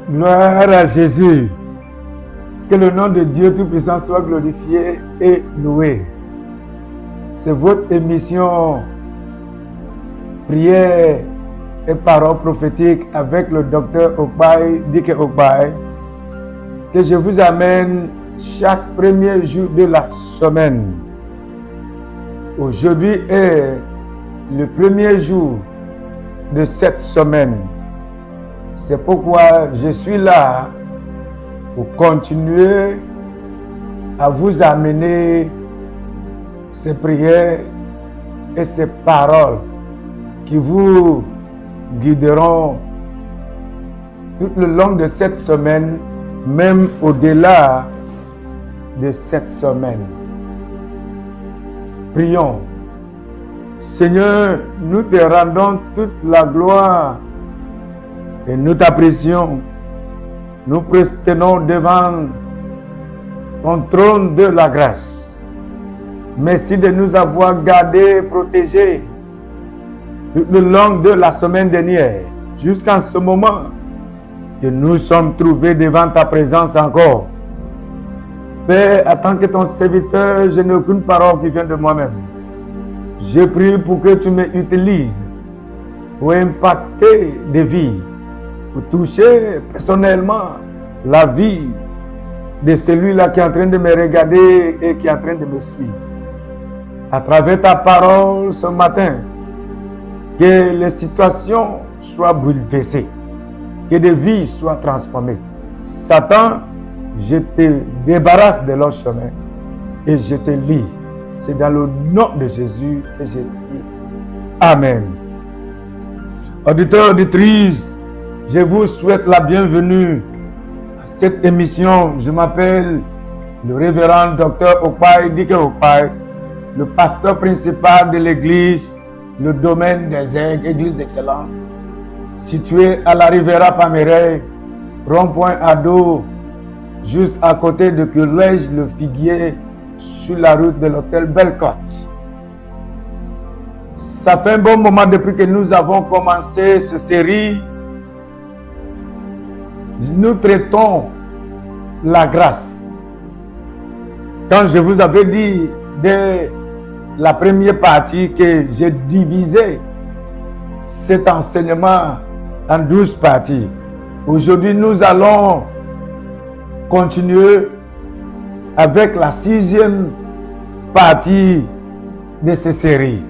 Gloire à Jésus. Que le nom de Dieu Tout-Puissant soit glorifié et loué. C'est votre émission Prière et paroles prophétiques avec le docteur Okpaï, Dike Okpaï, que je vous amène chaque premier jour de la semaine. Aujourd'hui est le premier jour de cette semaine. C'est pourquoi je suis là pour continuer à vous amener ces prières et ces paroles qui vous guideront tout le long de cette semaine, même au-delà de cette semaine. Prions. Seigneur, nous te rendons toute la gloire et nous t'apprécions. Nous prosternons devant ton trône de la grâce. Merci de nous avoir gardés, protégés tout le long de la semaine dernière, jusqu'à ce moment que nous sommes trouvés devant ta présence encore. Père, en tant que ton serviteur, je n'ai aucune parole qui vient de moi-même. Je prie pour que tu m'utilises pour impacter des vies, pour toucher personnellement la vie de celui-là qui est en train de me regarder et qui est en train de me suivre. À travers ta parole ce matin, que les situations soient bouleversées, que des vies soient transformées. Satan, je te débarrasse de leur chemin et je te lie. C'est dans le nom de Jésus que je prie. Amen. Auditeurs, auditrices, je vous souhaite la bienvenue à cette émission. Je m'appelle le révérend docteur Okpaï, Dike Okpaï, le pasteur principal de l'église, le domaine des aigles, église d'excellence, située à la Riviera Pameray, rond-point Ado, juste à côté de collège Le Figuier, sur la route de l'hôtel Bellecote. Ça fait un bon moment depuis que nous avons commencé cette série. Nous traitons la grâce. Quand je vous avais dit dès la première partie que j'ai divisé cet enseignement en 12 parties. Aujourd'hui, nous allons continuer avec la 6e partie de cette série.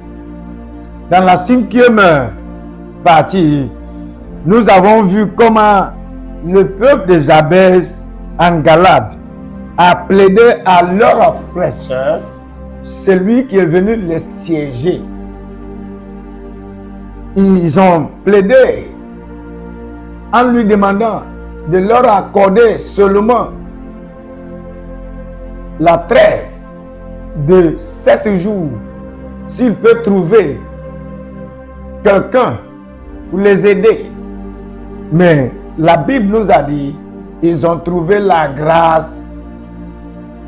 Dans la 5e partie, nous avons vu comment le peuple de Jabès en Galade a plaidé à leur oppresseur, celui qui est venu les siéger. Ils ont plaidé en lui demandant de leur accorder seulement la trêve de 7 jours, s'il peut trouver quelqu'un pour les aider. Mais la Bible nous a dit, ils ont trouvé la grâce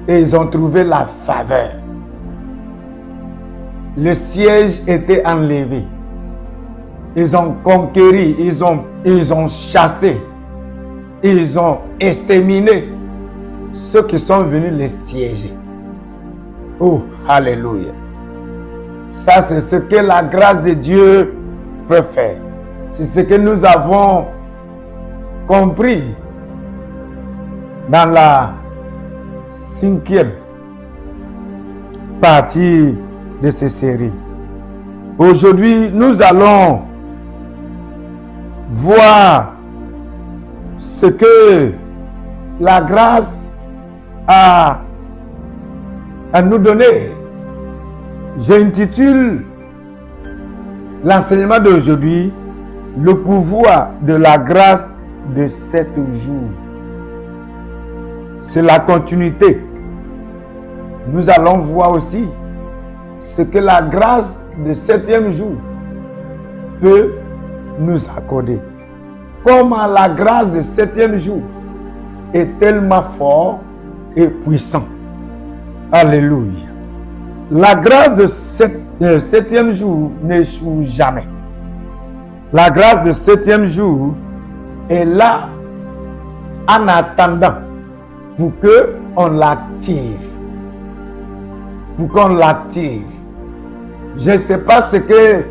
et ils ont trouvé la faveur. Le siège était enlevé. Ils ont conquéri, ils ont chassé, ils ont exterminé ceux qui sont venus les siéger. Oh, alléluia. Ça, c'est ce que la grâce de Dieu peut faire. C'est ce que nous avons compris dans la 5e partie de cette série. Aujourd'hui, nous allons voir ce que la grâce à nous donner. J'intitule l'enseignement d'aujourd'hui le pouvoir de la grâce de 7 jours. C'est la continuité. Nous allons voir aussi ce que la grâce de 7e jour peut nous accorder. Comment la grâce de 7e jour est tellement fort et puissant. Alléluia. La grâce de 7e jour n'échoue jamais. La grâce de 7e jour est là en attendant, pour qu'on l'active. Pour qu'on l'active. Je ne sais pas ce que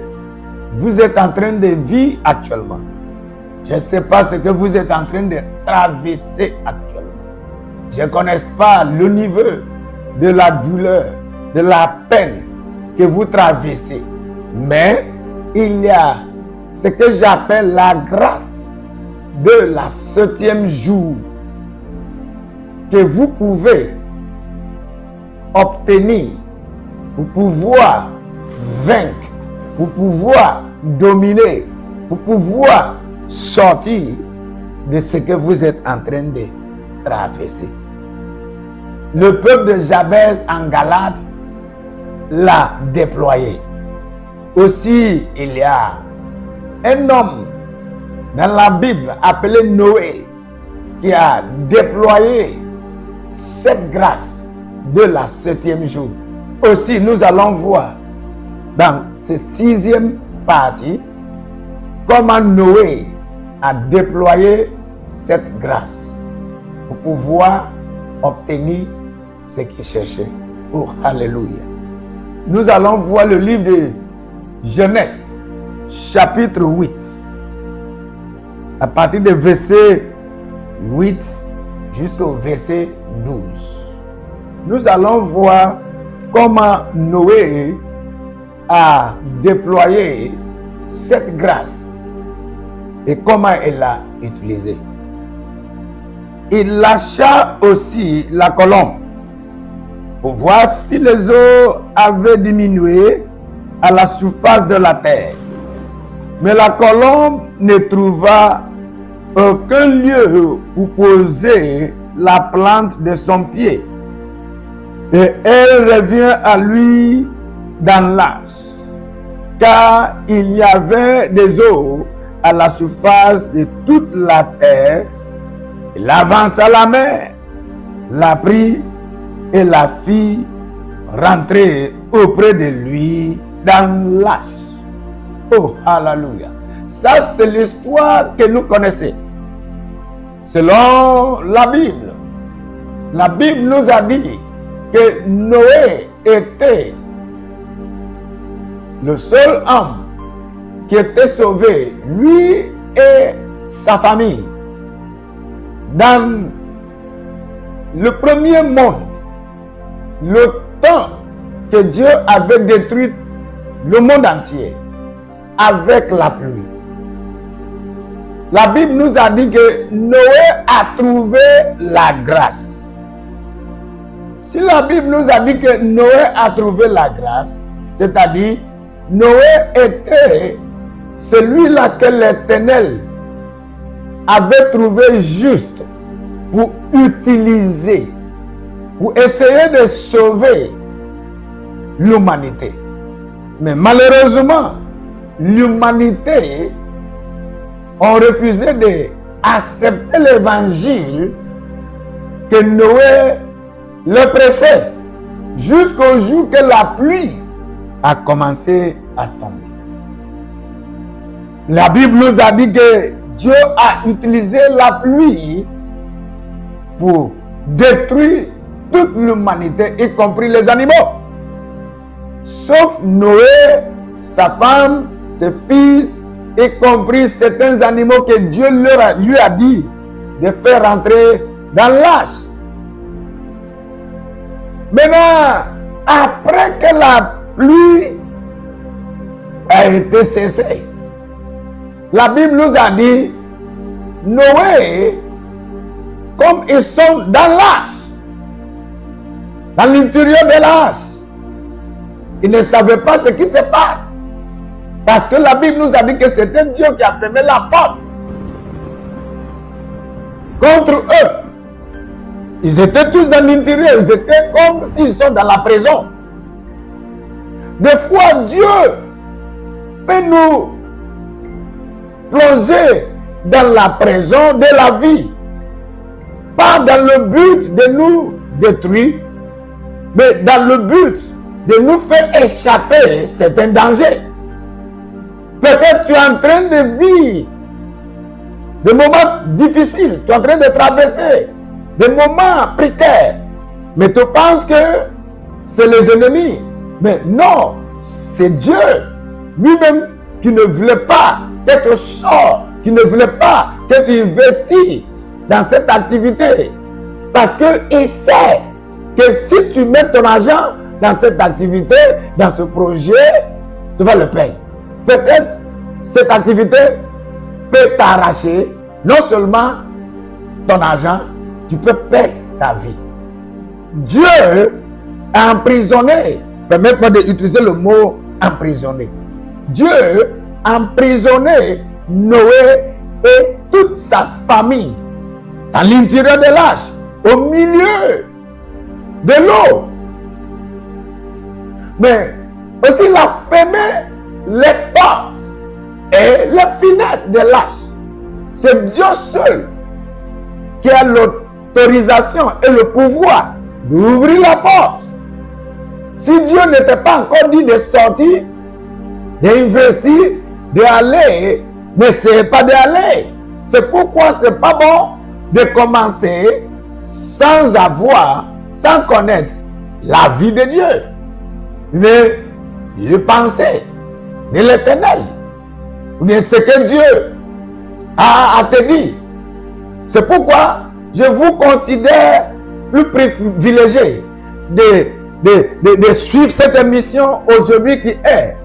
vous êtes en train de vivre actuellement. Je ne sais pas ce que vous êtes en train de traverser actuellement. Je ne connais pas le niveau de la douleur, de la peine que vous traversez. Mais il y a ce que j'appelle la grâce de la 7e jour que vous pouvez obtenir pour pouvoir vaincre, pour pouvoir dominer, pour pouvoir sortir de ce que vous êtes en train de traverser. Le peuple de Jabez en Galate l'a déployé. Aussi, il y a un homme dans la Bible appelé Noé qui a déployé cette grâce de la 7e jour. Aussi, nous allons voir dans cette 6e partie comment Noé a déployé cette grâce pour pouvoir obtenir ce qu'il cherchait. Oh, alléluia. Nous allons voir le livre de Genèse, chapitre 8, à partir du verset 8 jusqu'au verset 12. Nous allons voir comment Noé a déployé cette grâce et comment elle l'a utilisée. Il lâcha aussi la colombe pour voir si les eaux avaient diminué à la surface de la terre. Mais la colombe ne trouva aucun lieu pour poser la plante de son pied. Et elle revient à lui dans l'âge, car il y avait des eaux à la surface de toute la terre. Il avança la mer, la prit et la fit rentrer auprès de lui dans l'âge. Oh, alléluia. Ça, c'est l'histoire que nous connaissons. Selon la Bible nous a dit que Noé était le seul homme qui était sauvé, lui et sa famille. Dans le premier monde, le temps que Dieu avait détruit le monde entier avec la pluie. La Bible nous a dit que Noé a trouvé la grâce. Si la Bible nous a dit que Noé a trouvé la grâce, c'est-à-dire Noé était celui-là que l'Éternel avait trouvé juste pour utiliser, pour essayer de sauver l'humanité. Mais malheureusement, l'humanité a refusé d'accepter l'évangile que Noé le prêchait jusqu'au jour que la pluie a commencé à tomber. La Bible nous a dit que Dieu a utilisé la pluie pour détruire toute l'humanité, y compris les animaux. Sauf Noé, sa femme, ses fils, y compris certains animaux que Dieu lui a dit de faire entrer dans l'arche. Maintenant, après que la pluie a été cessée, la Bible nous a dit, Noé, comme ils sont dans l'arche, dans l'intérieur de l'arche, ils ne savaient pas ce qui se passe. Parce que la Bible nous a dit que c'était Dieu qui a fermé la porte contre eux. Ils étaient tous dans l'intérieur, ils étaient comme s'ils sont dans la prison. Des fois, Dieu peut nous plonger dans la prison de la vie. Pas dans le but de nous détruire, mais dans le but de nous faire échapper certains dangers. Peut-être tu es en train de vivre des moments difficiles, tu es en train de traverser des moments précaires, mais tu penses que c'est les ennemis. Mais non, c'est Dieu lui-même qui ne voulait pas que tu sors, qui ne voulait pas que tu investis dans cette activité. Parce qu'il sait que si tu mets ton argent dans cette activité, dans ce projet, tu vas le payer. Peut-être cette activité peut t'arracher non seulement ton argent, tu peux perdre ta vie. Dieu a emprisonné, permets-moi d'utiliser le mot emprisonné. Dieu a emprisonné Noé et toute sa famille à l'intérieur de l'arche, au milieu de l'eau. Mais aussi il a fermé les portes et les fenêtres de l'arche. C'est Dieu seul qui a l'autorisation et le pouvoir d'ouvrir la porte. Si Dieu n'était pas encore dit de sortir, d'investir, d'aller, n'essayez pas d'aller. C'est pourquoi ce n'est pas bon de commencer sans avoir, sans connaître la vie de Dieu, mais le penser de l'Éternel, ou bien ce que Dieu a te dit. C'est pourquoi je vous considère plus privilégié de suivre cette émission aujourd'hui qui est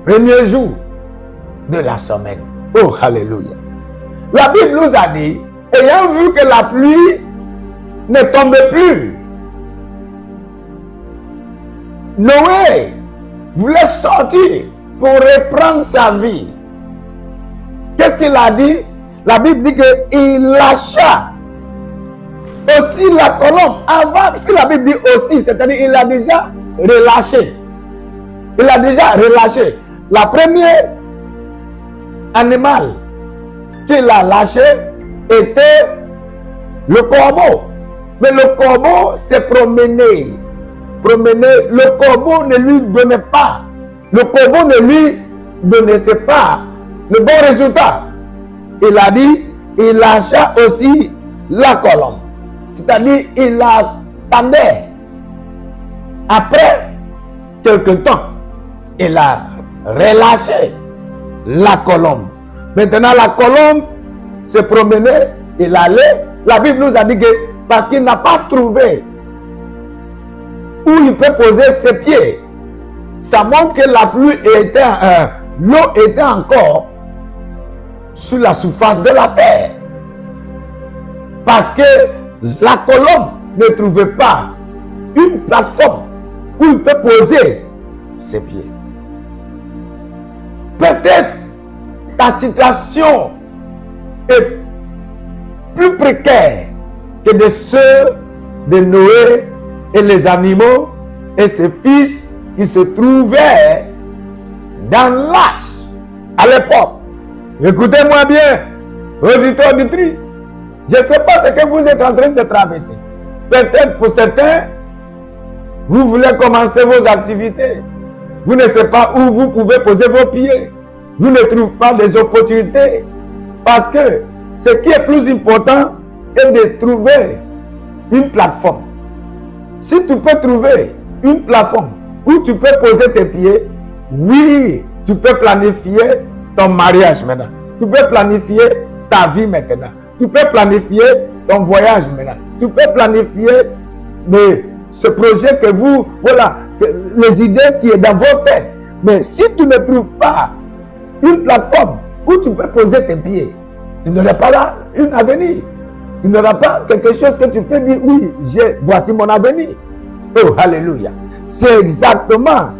le premier jour de la semaine. Oh, alléluia. La Bible nous a dit, ayant vu que la pluie ne tombait plus, Noé voulait sortir pour reprendre sa vie. Qu'est-ce qu'il a dit? La Bible dit qu'il lâcha aussi la colombe. Avant, si la Bible dit aussi, c'est-à-dire il a déjà relâché. Il a déjà relâché. La première animal qu'il a lâché était le corbeau. Mais le corbeau s'est promené. Le corbeau ne lui donnait pas. Le corbeau ne lui donnait pas le bon résultat. Il a dit, il lâcha aussi la colombe. C'est-à-dire, il attendait. Après quelque temps, il a relâché la colombe. Maintenant, la colombe se promenait, il allait. La Bible nous a dit que parce qu'il n'a pas trouvé où il peut poser ses pieds, ça montre que la pluie était, l'eau était encore sur la surface de la terre. Parce que la colombe ne trouvait pas une plateforme où il peut poser ses pieds. Peut-être ta situation est plus précaire que de ceux de Noé et les animaux et ses fils qui se trouvaient dans l'arche à l'époque. Écoutez-moi bien, auditeurs, auditrices. Je ne sais pas ce que vous êtes en train de traverser. Peut-être pour certains, vous voulez commencer vos activités. Vous ne savez pas où vous pouvez poser vos pieds. Vous ne trouvez pas des opportunités. Parce que ce qui est plus important est de trouver une plateforme. Si tu peux trouver une plateforme où tu peux poser tes pieds, oui, tu peux planifier ton mariage maintenant. Tu peux planifier ta vie maintenant. Tu peux planifier ton voyage maintenant. Tu peux planifier ce projet que vous, voilà, les idées qui sont dans vos têtes. Mais si tu ne trouves pas une plateforme où tu peux poser tes pieds, tu n'auras pas là un avenir. Tu n'auras pas quelque chose que tu peux dire, oui, voici mon avenir. Oh, alléluia. C'est exactement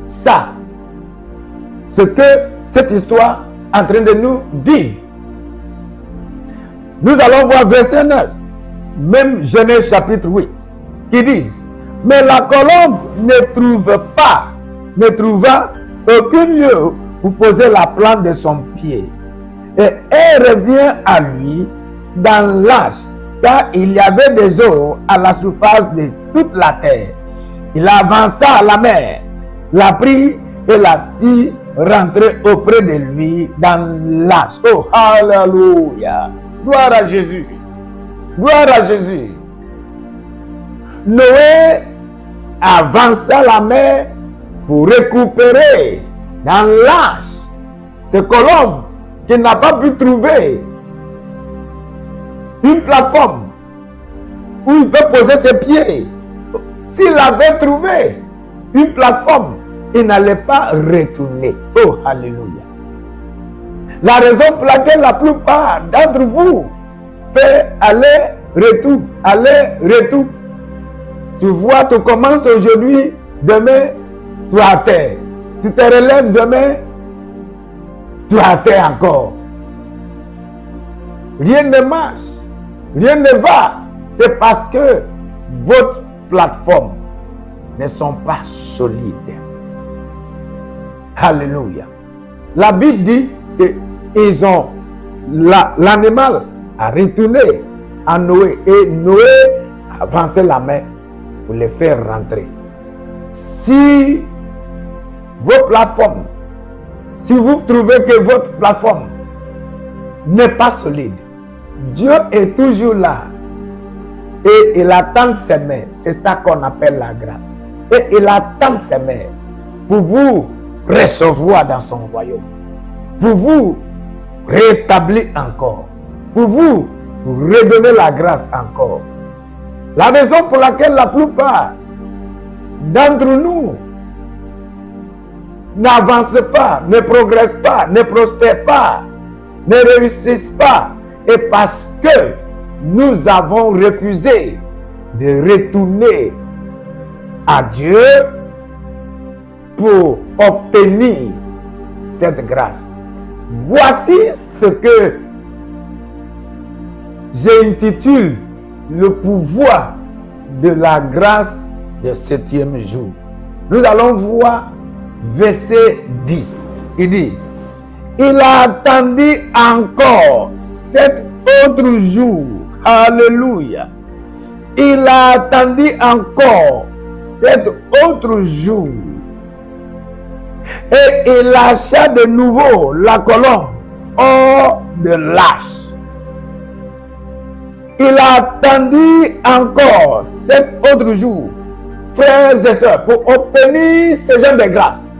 ça. Ce que cette histoire est en train de nous dire. Nous allons voir verset 9, même Genèse chapitre 8, qui disent, mais la colombe ne trouva aucun lieu pour poser la plante de son pied. Et elle revient à lui dans l'arche, car il y avait des eaux à la surface de toute la terre. Il avança à la mer, la prit et la fit rentrer auprès de lui dans l'âge. Oh, alléluia. Gloire à Jésus. Gloire à Jésus. Noé avança la mer pour récupérer dans l'âge ce colombe qui n'a pas pu trouver une plateforme où il peut poser ses pieds. S'il avait trouvé une plateforme, il n'allait pas retourner. Oh, alléluia. La raison pour laquelle la plupart d'entre vous fait aller-retour, aller-retour. Tu vois, tu commences aujourd'hui, demain, tu es à terre. Tu te relèves demain, tu es à terre encore. Rien ne marche, rien ne va. C'est parce que votre plateforme ne sont pas solides. Alléluia. La Bible dit qu'ils ont l'animal a retourné à Noé et Noé a avancé la main pour les faire rentrer. Si vos plateformes, si vous trouvez que votre plateforme n'est pas solide, Dieu est toujours là et il attend ses mains. C'est ça qu'on appelle la grâce. Et il attend ses mains pour vous recevoir dans son royaume, pour vous rétablir encore, pour vous redonner la grâce encore. La raison pour laquelle la plupart d'entre nous n'avancent pas, ne progressent pas, ne prospèrent pas, ne réussissent pas, est parce que nous avons refusé de retourner à Dieu pour obtenir cette grâce. Voici ce que j'intitule le pouvoir de la grâce du 7e jour. Nous allons voir verset 10. Il dit, il a attendu encore 7 autres jours. Alléluia. Il a attendu encore 7 autres jours. Et il lâcha de nouveau la colombe hors de l'âge. Il a attendu encore 7 autres jours. Frères et sœurs, pour obtenir ce genre de grâce,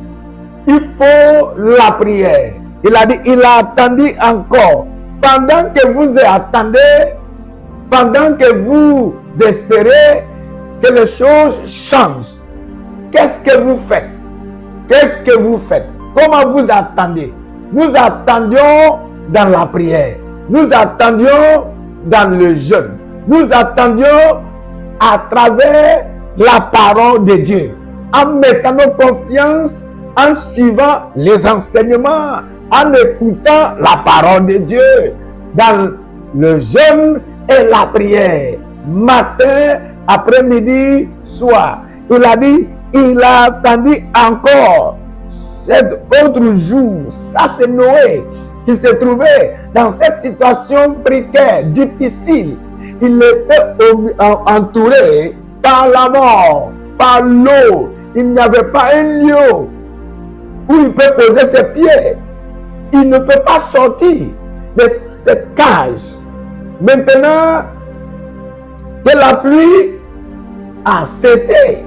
il faut la prière. Il a dit, il a attendu encore. Pendant que vous attendez, pendant que vous espérez que les choses changent, qu'est-ce que vous faites? Qu'est-ce que vous faites? Comment vous attendez? Nous attendions dans la prière. Nous attendions dans le jeûne. Nous attendions à travers la parole de Dieu. En mettant nos confiances, en suivant les enseignements, en écoutant la parole de Dieu. Dans le jeûne et la prière. Matin, après-midi, soir. Il a dit, il a attendu encore 7 autres jours. Ça, c'est Noé qui se trouvait dans cette situation précaire, difficile. Il était entouré par la mort, par l'eau. Il n'y avait pas un lieu où il peut poser ses pieds. Il ne peut pas sortir de cette cage. Maintenant que la pluie a cessé,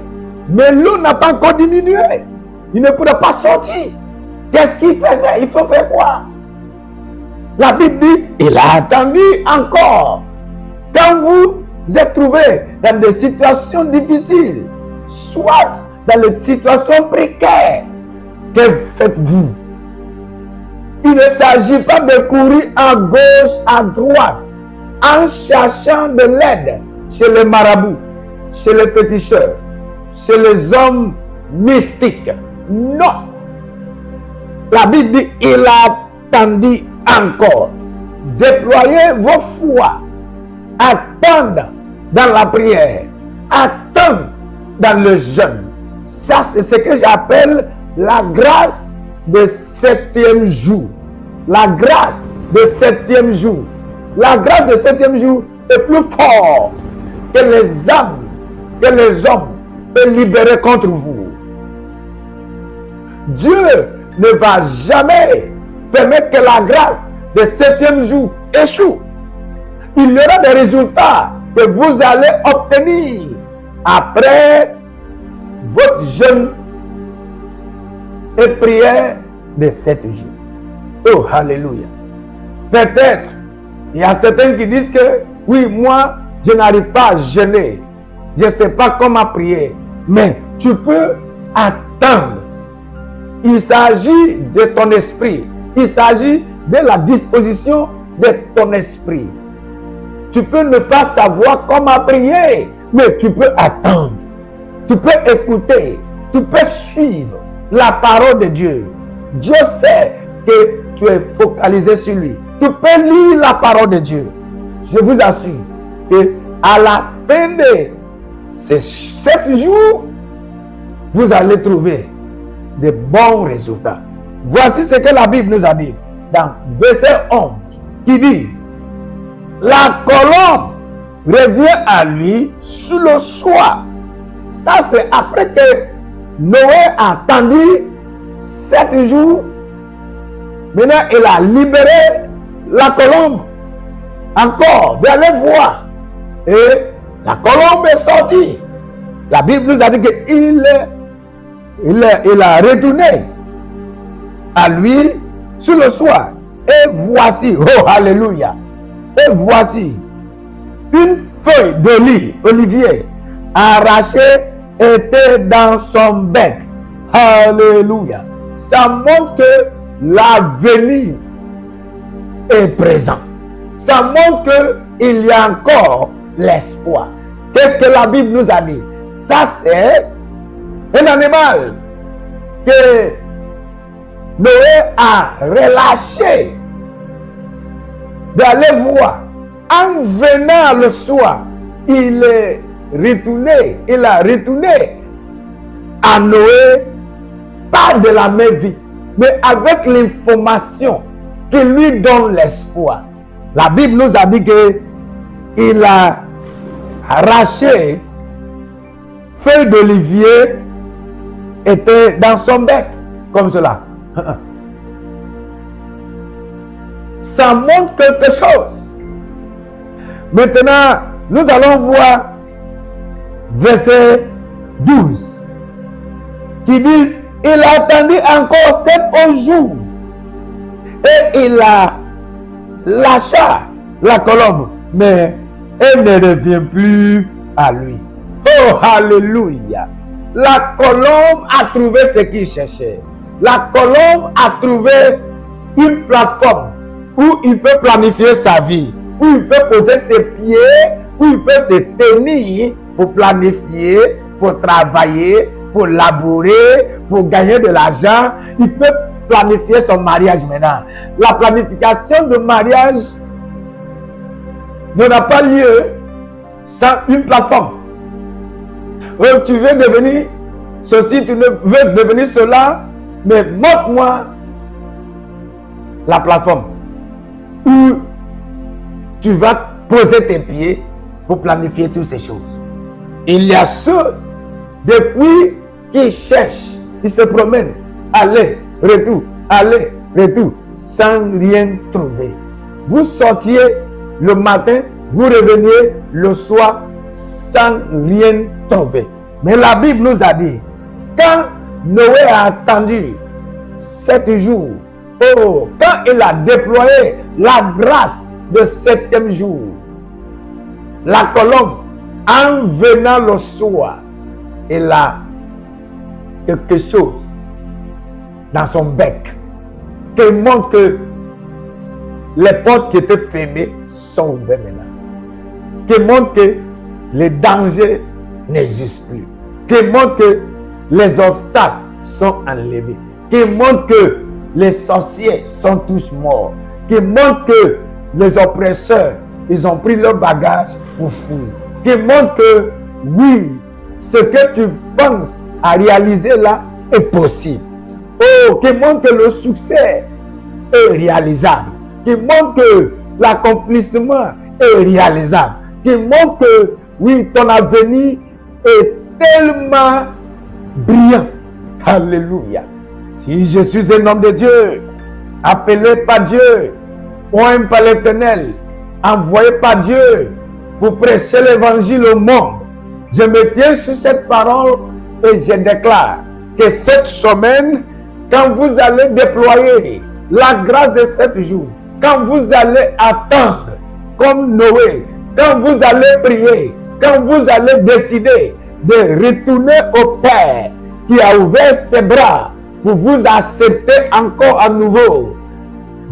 mais l'eau n'a pas encore diminué. Il ne pourrait pas sortir. Qu'est-ce qu'il faisait? Il faut faire quoi? La Bible dit, il a attendu encore. Quand vous êtes trouvé dans des situations difficiles, soit dans des situations précaires, que faites-vous? Il ne s'agit pas de courir à gauche, à droite, en cherchant de l'aide chez les marabouts, chez les féticheurs, chez les hommes mystiques. Non. La Bible dit, il a attendu encore. Déployez vos foi. Attendre dans la prière. Attendre dans le jeûne. Ça, c'est ce que j'appelle la grâce de 7e jour. La grâce de 7e jour. La grâce de 7e jour est plus forte que les âmes, que les hommes peuvent libérer contre vous. Dieu ne va jamais permettre que la grâce du 7e jour échoue. Il y aura des résultats que vous allez obtenir après votre jeûne et prière de 7 jours. Oh, alléluia. Peut-être, il y a certains qui disent que, oui, moi, je n'arrive pas à jeûner. Je ne sais pas comment prier. Mais tu peux attendre. Il s'agit de ton esprit. Il s'agit de la disposition de ton esprit. Tu peux ne pas savoir comment prier, mais tu peux attendre. Tu peux écouter. Tu peux suivre la parole de Dieu. Dieu sait que tu es focalisé sur lui. Tu peux lire la parole de Dieu. Je vous assure que à la fin de ces 7 jours, vous allez trouver de bons résultats. Voici ce que la Bible nous a dit dans verset 11 qui dit: la colombe revient à lui sous le soir. Ça, c'est après que Noé a attendu 7 jours. Maintenant, il a libéré la colombe encore d'aller voir. Et la colombe est sortie. La Bible nous a dit qu'il a retourné à lui sur le soir. Et voici, oh alléluia, et voici une feuille d'olivier arrachée était dans son bec. Alléluia. Ça montre que l'avenir est présent. Ça montre qu'il y a encore l'espoir. Qu'est-ce que la Bible nous a dit? Ça, c'est un animal que Noé a relâché d'aller voir. En venant le soir, il est retourné, il a retourné à Noé, pas de la main vide, mais avec l'information qui lui donne l'espoir. La Bible nous a dit qu'il a arraché feuille d'olivier était dans son bec, comme cela. Ça montre quelque chose. Maintenant, nous allons voir verset 12 qui dit: il a attendu encore 7 jours et il a lâché la colombe, mais elle ne revient plus à lui. Oh, alléluia! La colombe a trouvé ce qu'il cherchait. La colombe a trouvé une plateforme où il peut planifier sa vie, où il peut poser ses pieds, où il peut se tenir pour planifier, pour travailler, pour labourer, pour gagner de l'argent. Il peut planifier son mariage maintenant. La planification de mariage n'a pas lieu sans une plateforme. Tu veux devenir ceci, tu veux devenir cela, mais montre-moi la plateforme où tu vas poser tes pieds pour planifier toutes ces choses. Il y a ceux, depuis qui cherchent, ils se promènent, aller, retour, sans rien trouver. Vous sortiez le matin, vous reveniez le soir sans rien trouver. Mais la Bible nous a dit, quand Noé a attendu 7 jours, oh, quand il a déployé la grâce de 7e jour, la colombe, en venant le soir, elle a quelque chose dans son bec qui montre que les portes qui étaient fermées sont ouvertes maintenant. Qui montre que les dangers n'existent plus. Qui montre que les obstacles sont enlevés. Qui montre que les sorciers sont tous morts. Qui montre que les oppresseurs, ils ont pris leur bagage pour fuir. Qui montre que oui, ce que tu penses à réaliser là est possible. Oh, qui montre que le succès est réalisable. Qui montre que l'accomplissement est réalisable. Qui montre que oui, ton avenir est tellement brillant. Alléluia. Si je suis un homme de Dieu, appelé par Dieu, oint par l'Éternel, envoyé par Dieu pour prêcher l'évangile au monde, je me tiens sur cette parole et je déclare que cette semaine, quand vous allez déployer la grâce de 7 jours, quand vous allez attendre comme Noé, quand vous allez prier, quand vous allez décider de retourner au Père qui a ouvert ses bras pour vous accepter encore à nouveau,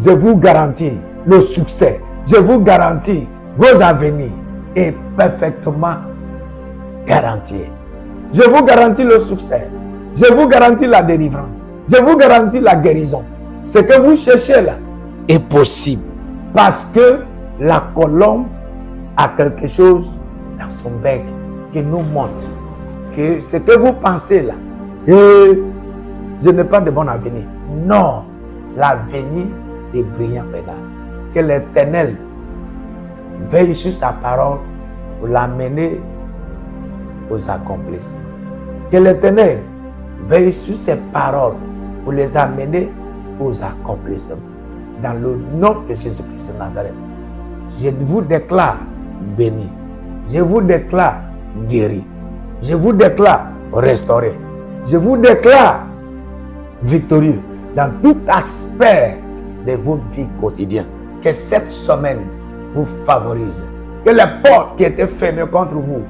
je vous garantis le succès, je vous garantis vos avenirs est parfaitement garanti. Je vous garantis le succès, je vous garantis la délivrance, je vous garantis la guérison. Ce que vous cherchez là est possible parce que la colombe a quelque chose dans son bec qui nous montre que ce que vous pensez là, et je n'ai pas de bon avenir. Non, l'avenir est brillant maintenant. Que l'Éternel veille sur sa parole pour l'amener aux accomplissements. Que l'Éternel veille sur ses paroles pour les amener aux accomplissements. Dans le nom de Jésus-Christ de Nazareth, je vous déclare béni. Je vous déclare guéri. Je vous déclare restauré. Je vous déclare victorieux dans tout aspect de votre vie quotidienne. Que cette semaine vous favorise. Que les portes qui étaient fermées contre vous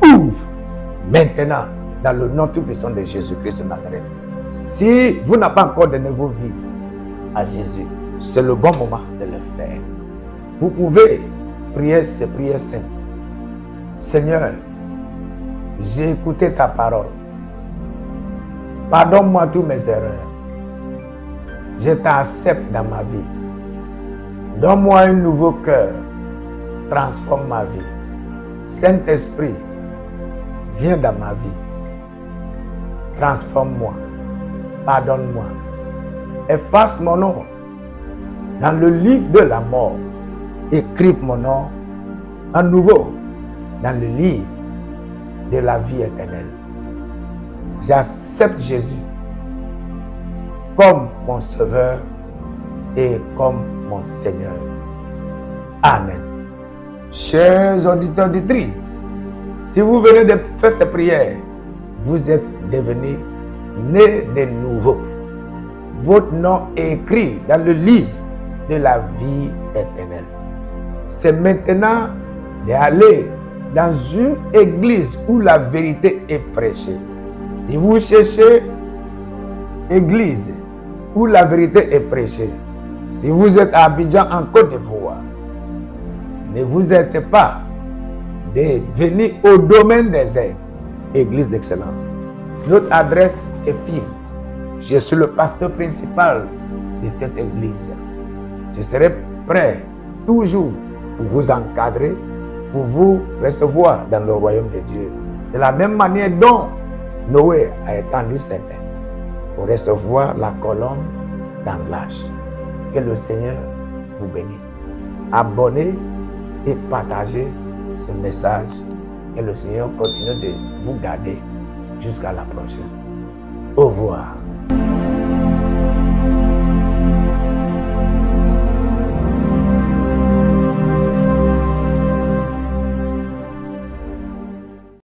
ouvrent maintenant dans le nom tout-puissant de Jésus-Christ de Nazareth. Si vous n'avez pas encore donné vos vies à Jésus, c'est le bon moment de le faire. Vous pouvez prier ces prières simples. Seigneur, j'ai écouté ta parole. Pardonne-moi toutes mes erreurs. Je t'accepte dans ma vie. Donne-moi un nouveau cœur. Transforme ma vie. Saint-Esprit, viens dans ma vie. Transforme-moi. Pardonne-moi. Efface mon nom dans le livre de la mort. Écrive mon nom à nouveau dans le livre de la vie éternelle. J'accepte Jésus comme mon sauveur et comme mon Seigneur. Amen. Chers auditeurs auditrices, si vous venez de faire cette prière, vous êtes devenus nés de nouveau. Votre nom est écrit dans le livre de la vie éternelle. C'est maintenant d'aller dans une église où la vérité est prêchée. Si vous cherchez église où la vérité est prêchée, si vous êtes à Abidjan en Côte d'Ivoire, ne vous êtes pas de venir au domaine des airs, église d'excellence. Notre adresse est fine. Je suis le pasteur principal de cette église. Je serai prêt toujours pour vous encadrer, pour vous recevoir dans le royaume de Dieu. De la même manière dont Noé a étendu ses mains pour recevoir la colombe dans l'âge. Que le Seigneur vous bénisse. Abonnez et partagez ce message. Que le Seigneur continue de vous garder jusqu'à la prochaine. Au revoir.